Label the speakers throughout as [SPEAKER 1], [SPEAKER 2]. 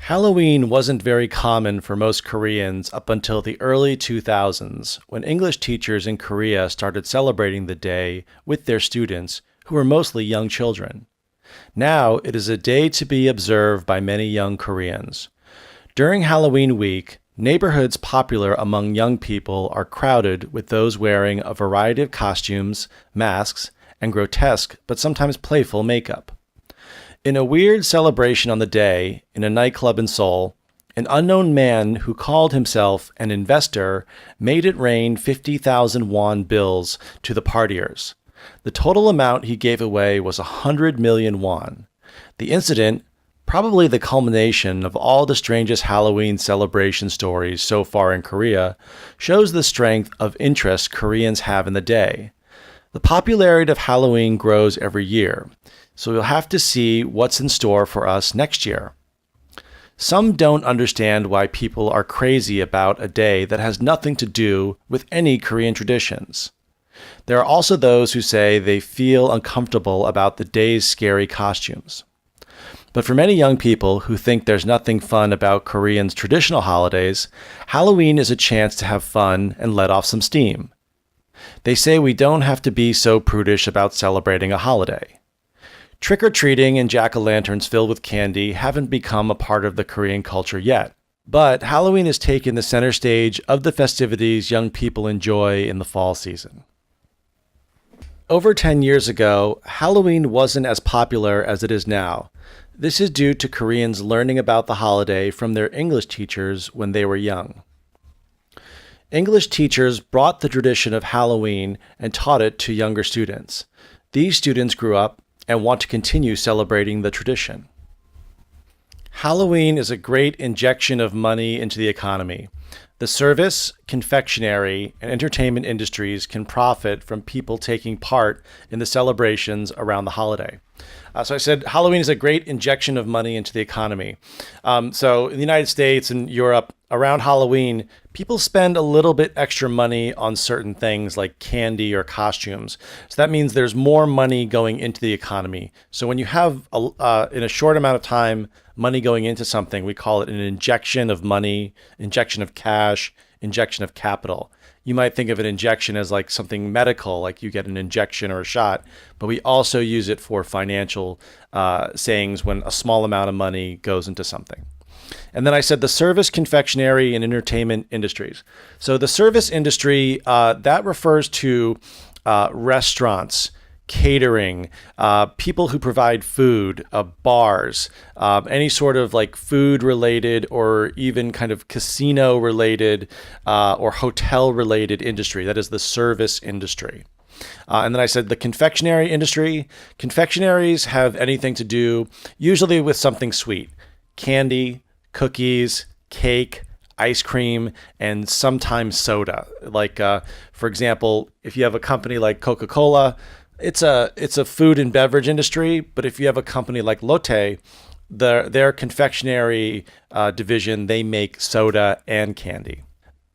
[SPEAKER 1] Halloween wasn't very common for most Koreans up until the early 2000s, when English teachers in Korea started celebrating the day with their students, who were mostly young children. Now, it is a day to be observed by many young Koreans. During Halloween week, neighborhoods popular among young people are crowded with those wearing a variety of costumes, masks, and grotesque but sometimes playful makeup. In a weird celebration on the day, in a nightclub in Seoul, an unknown man who called himself an investor made it rain 50,000 won bills to the partiers. The total amount he gave away was 100 million won. The incident, probably the culmination of all the strangest Halloween celebration stories so far in Korea, shows the strength of interest Koreans have in the day. The popularity of Halloween grows every year, so we'll have to see what's in store for us next year. Some don't understand why people are crazy about a day that has nothing to do with any Korean traditions. There are also those who say they feel uncomfortable about the day's scary costumes. But for many young people who think there's nothing fun about Koreans' traditional holidays, Halloween is a chance to have fun and let off some steam. They say we don't have to be so prudish about celebrating a holiday. Trick-or-treating and jack-o'-lanterns filled with candy haven't become a part of the Korean culture yet, but Halloween has taken the center stage of the festivities young people enjoy in the fall season. Over 10 years ago, Halloween wasn't as popular as it is now. This is due to Koreans learning about the holiday from their English teachers when they were young. English teachers brought the tradition of Halloween and taught it to younger students. These students grew up and want to continue celebrating the tradition. Halloween is a great injection of money into the economy. The service, confectionery, and entertainment industries can profit from people taking part in the celebrations around the holiday. So I said Halloween is a great injection of money into the economy. So in the United States and Europe, around Halloween, people spend a little bit extra money on certain things like candy or costumes. So that means there's more money going into the economy. So when you have, in a short amount of time, money going into something, we call it an injection of money, injection of cash, injection of capital. You might think of an injection as like something medical, like you get an injection or a shot, but we also use it for financial sayings when a small amount of money goes into something. And then I said the service, confectionery, and entertainment industries. So the service industry, that refers to restaurants, catering, people who provide food, bars, any sort of like food related or even kind of casino related or hotel related industry. That is the service industry. And then I said the confectionery industry. Confectionaries have anything to do usually with something sweet: candy, cookies, cake, ice cream, and sometimes soda. Like, for example, if you have a company like Coca-Cola, it's a food and beverage industry, but if you have a company like Lotte, their confectionery division, they make soda and candy.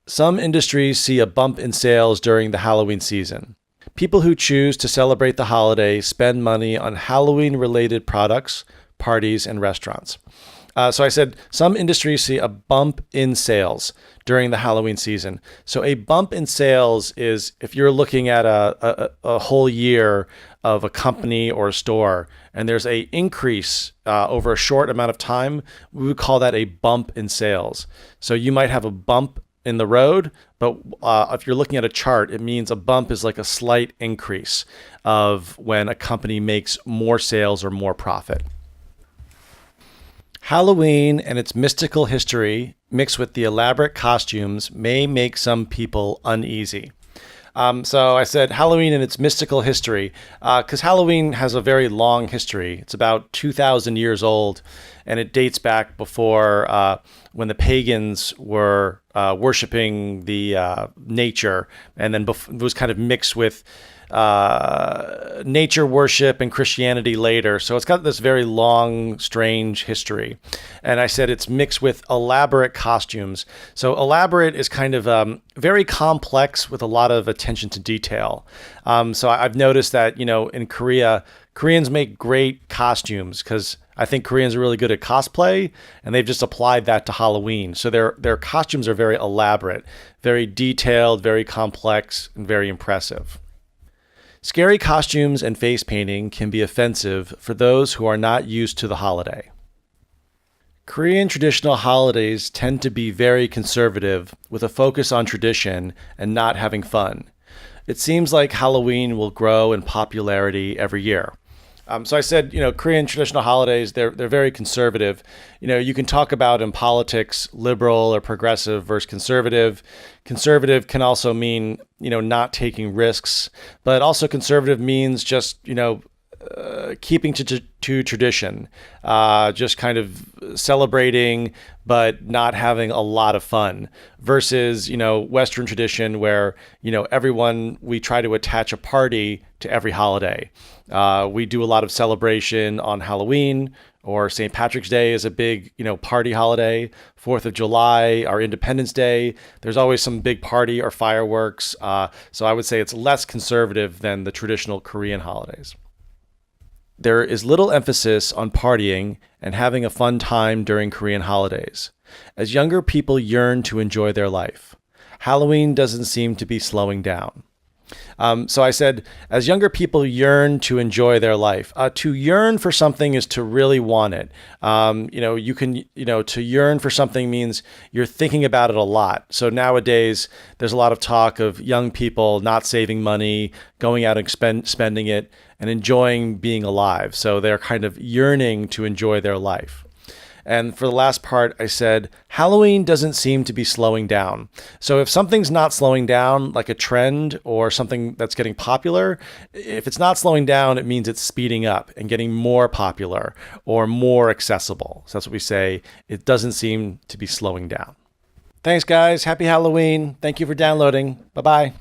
[SPEAKER 1] Some industries see a bump in sales during the Halloween season. People who choose to celebrate the holiday spend money on Halloween-related products, parties, and restaurants. So I said some industries see a bump in sales during the Halloween season. So a bump in sales is if you're looking at a whole year of a company or a store and there's a increase over a short amount of time, we would call that a bump in sales. So you might have a bump in the road, but if you're looking at a chart, it means a bump is like a slight increase of when a company makes more sales or more profit. Halloween and its mystical history, mixed with the elaborate costumes, may make some people uneasy. So I said Halloween and its mystical history, because Halloween has a very long history. It's about 2,000 years old, and it dates back before when the pagans were worshiping the nature, and then it was kind of mixed with nature worship and Christianity later. So it's got this very long, strange history. And I said it's mixed with elaborate costumes. So elaborate is kind of very complex with a lot of attention to detail. So I've noticed that, in Korea, Koreans make great costumes because I think Koreans are really good at cosplay, and they've just applied that to Halloween. So their costumes are very elaborate, very detailed, very complex, and very impressive. Scary costumes and face painting can be offensive for those who are not used to the holiday. Korean traditional holidays tend to be very conservative, with a focus on tradition and not having fun. It seems like Halloween will grow in popularity every year. So I said, Korean traditional holidays, they're very conservative. You can talk about in politics, liberal or progressive versus conservative. Conservative can also mean, not taking risks, but also conservative means just, keeping to tradition, just kind of celebrating, but not having a lot of fun versus, Western tradition where, we try to attach a party to every holiday. We do a lot of celebration on Halloween, or St. Patrick's Day is a big, party holiday. 4th of July, our Independence Day, there's always some big party or fireworks. So I would say it's less conservative than the traditional Korean holidays. There is little emphasis on partying and having a fun time during Korean holidays, as younger people yearn to enjoy their life. Halloween doesn't seem to be slowing down. So I said, as younger people yearn to enjoy their life, to yearn for something is to really want it. To yearn for something means you're thinking about it a lot. So nowadays, there's a lot of talk of young people not saving money, going out and spending it, and enjoying being alive. So they're kind of yearning to enjoy their life. And for the last part, I said, Halloween doesn't seem to be slowing down. So if something's not slowing down, like a trend or something that's getting popular, if it's not slowing down, it means it's speeding up and getting more popular or more accessible. So that's what we say. It doesn't seem to be slowing down. Thanks, guys. Happy Halloween. Thank you for downloading. Bye-bye.